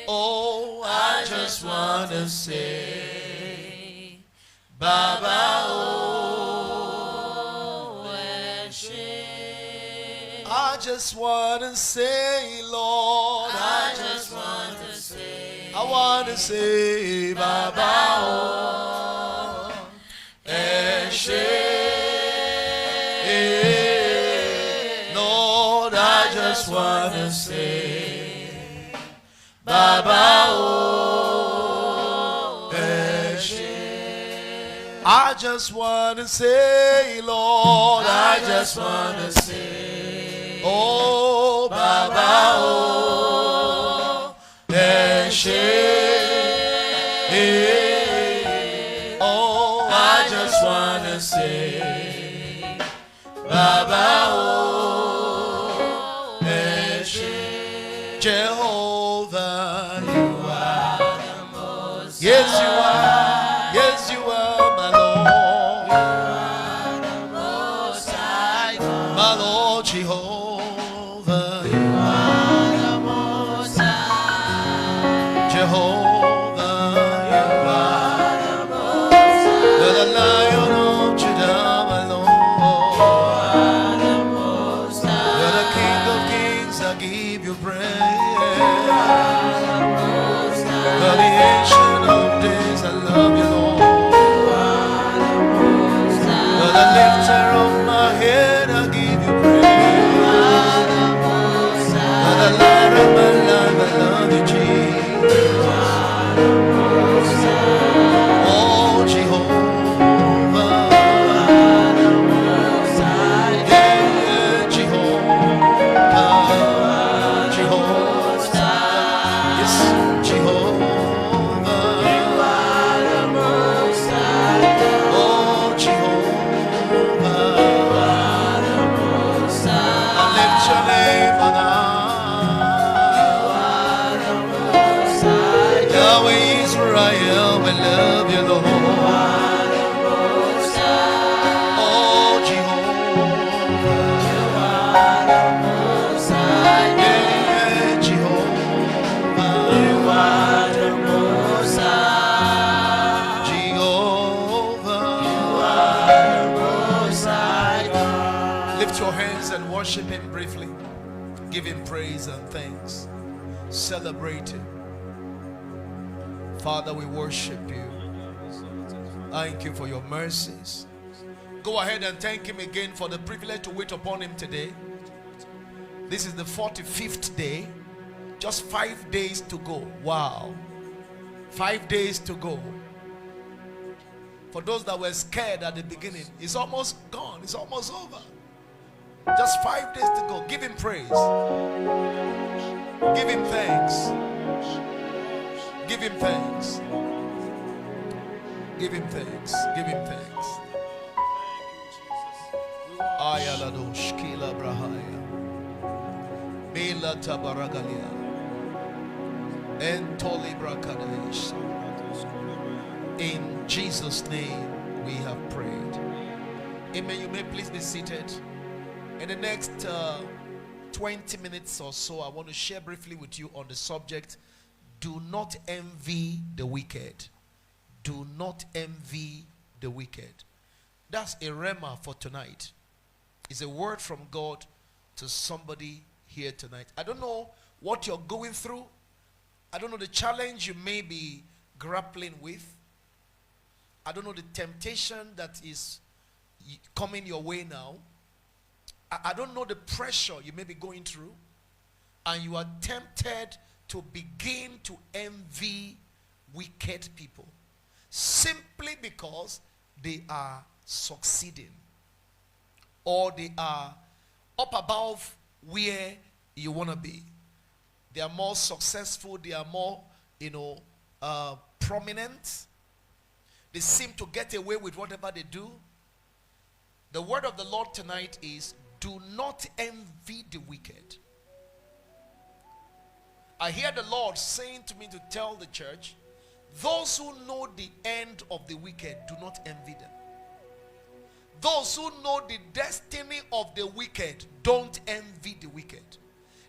Oh, I just want to say, Baba, oh, I just want to say, Lord, I just want to say, I want to say, Baba, oh, Lord, I just want to say, Baba, oh, I just want to say, Lord, I just want to say, oh, Baba, oh, oh, I just want to say, Baba, oh, Jehovah, you are the most. Yes, you are. Yes, you are, my Lord. You are the most high God. My Lord Jehovah. You are the most high. Jehovah, you are the most high. You're the Lion of Judah, my Lord. You are the most high. You're the King of Kings, I give you praise. You're the Ancient of Days, I love you, Lord. You're the lifter of my head, I give you praise. You're the Lord of my life, I love you, Jesus. Oh, Jehovah. Yeah, Jehovah. Jehovah. Yes, Jehovah. Oh, Jehovah. I lift your name on high. Yahweh Israel, we love you, Lord. Oh, Jehovah. Yeah, Jehovah. Jehovah. Lift your hands and worship him briefly. Give him praise and thanks. Celebrate him. Father, we worship you. Thank you for your mercies. Go ahead and thank him again for the privilege to wait upon him today. This is the 45th day. Just 5 days to go. Wow. 5 days to go. For those that were scared at the beginning, it's almost gone. It's almost over. Just 5 days to go. Give him praise. Give him thanks. Give him thanks. Give him thanks. Give him thanks. Ayaladosh kila brahaya. Mila tabaragalia. Entoli brakadash. In Jesus' name we have prayed. Amen. You may please be seated. In the next 20 minutes or so, I want to share briefly with you on the subject, do not envy the wicked. Do not envy the wicked. That's a rhema for tonight. It's a word from God to somebody here tonight. I don't know what you're going through. I don't know the challenge you may be grappling with. I don't know the temptation that is coming your way now. I don't know the pressure you may be going through. And you are tempted to begin to envy wicked people. Simply because they are succeeding. Or they are up above where you want to be. They are more successful. They are more, prominent. They seem to get away with whatever they do. The word of the Lord tonight is, do not envy the wicked. I hear the Lord saying to me to tell the church, those who know the end of the wicked, do not envy them. those who know the destiny of the wicked don't envy the wicked.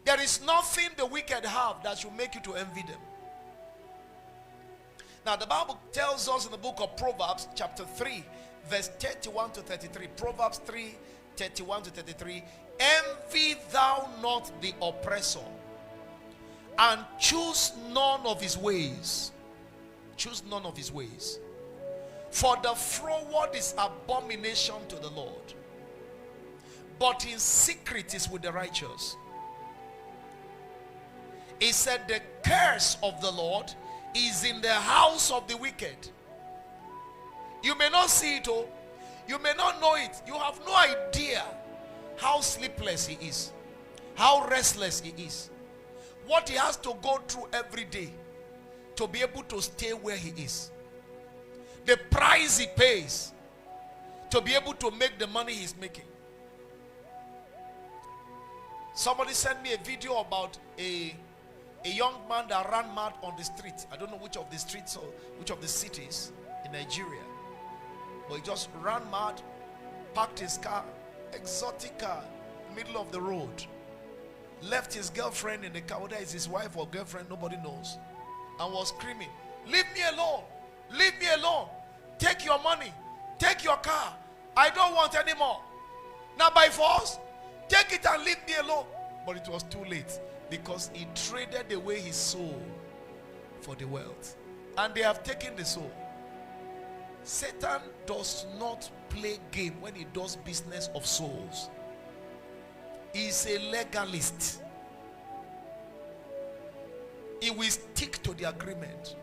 There is nothing the wicked have that should make you to envy them. Now the Bible tells us in the book of Proverbs chapter 3 verse 31 to 33. Proverbs 3, 31 to 33. Envy thou not the oppressor, and choose none of his ways. Choose none of his ways. For the froward is abomination to the Lord, but in secret is with the righteous. He said the curse of the Lord is in the house of the wicked. You may not see it, oh, you may not know it. You have no idea how sleepless he is, how restless he is, what he has to go through every day to be able to stay where he is, the price he pays to be able to make the money he's making. Somebody sent me a video about a young man that ran mad on the street. I don't know which of the streets or which of the cities in Nigeria, but he just ran mad, parked his car, exotic car, middle of the road, left his girlfriend in the car, whether it's his wife or girlfriend, nobody knows, and was screaming, "Leave me alone, leave me alone, take your money, take your car, I don't want any more. Now by force, take it and leave me alone." But it was too late, because he traded away his soul for the wealth, and they have taken the soul. Satan does not play game when he does business of souls. He is a legalist. He will stick to the agreement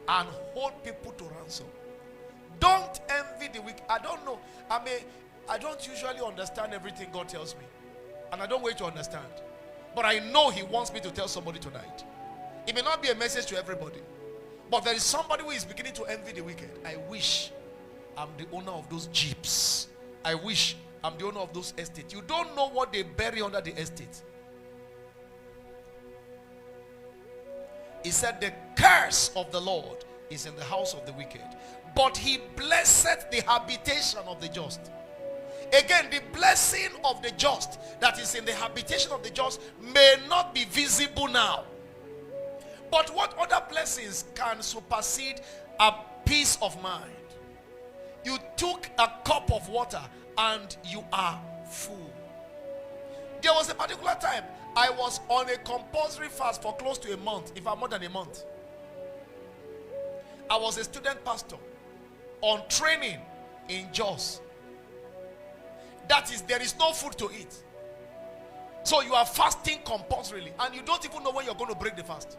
and hold people to ransom. Don't envy the wicked. I don't know. I don't usually understand everything God tells me, and I don't wait to understand. But I know he wants me to tell somebody tonight. It may not be a message to everybody, but there is somebody who is beginning to envy the wicked. I wish I'm the owner of those jeeps. I wish I'm the owner of those estates. You don't know what they bury under the estate. He said the curse of the Lord is in the house of the wicked, but he blesseth the habitation of the just. Again, the blessing of the just that is in the habitation of the just may not be visible now. But what other blessings can supersede a peace of mind? You took a cup of water and you are full. There was a particular time I was on a compulsory fast for close to a month, if not more than a month. I was a student pastor on training in Jos. That is, there is no food to eat. So you are fasting compulsorily, and you don't even know when you're going to break the fast.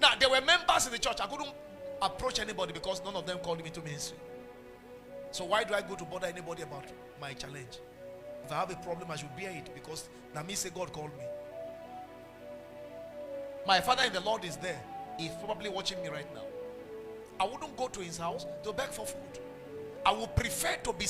Now, there were members in the church. I couldn't approach anybody because none of them called me to ministry. So why do I go to bother anybody about my challenge? If I have a problem, I should bear it, because now me say God called me. My father in the Lord is there. He's probably watching me right now. I wouldn't go to his house to beg for food. I would prefer to be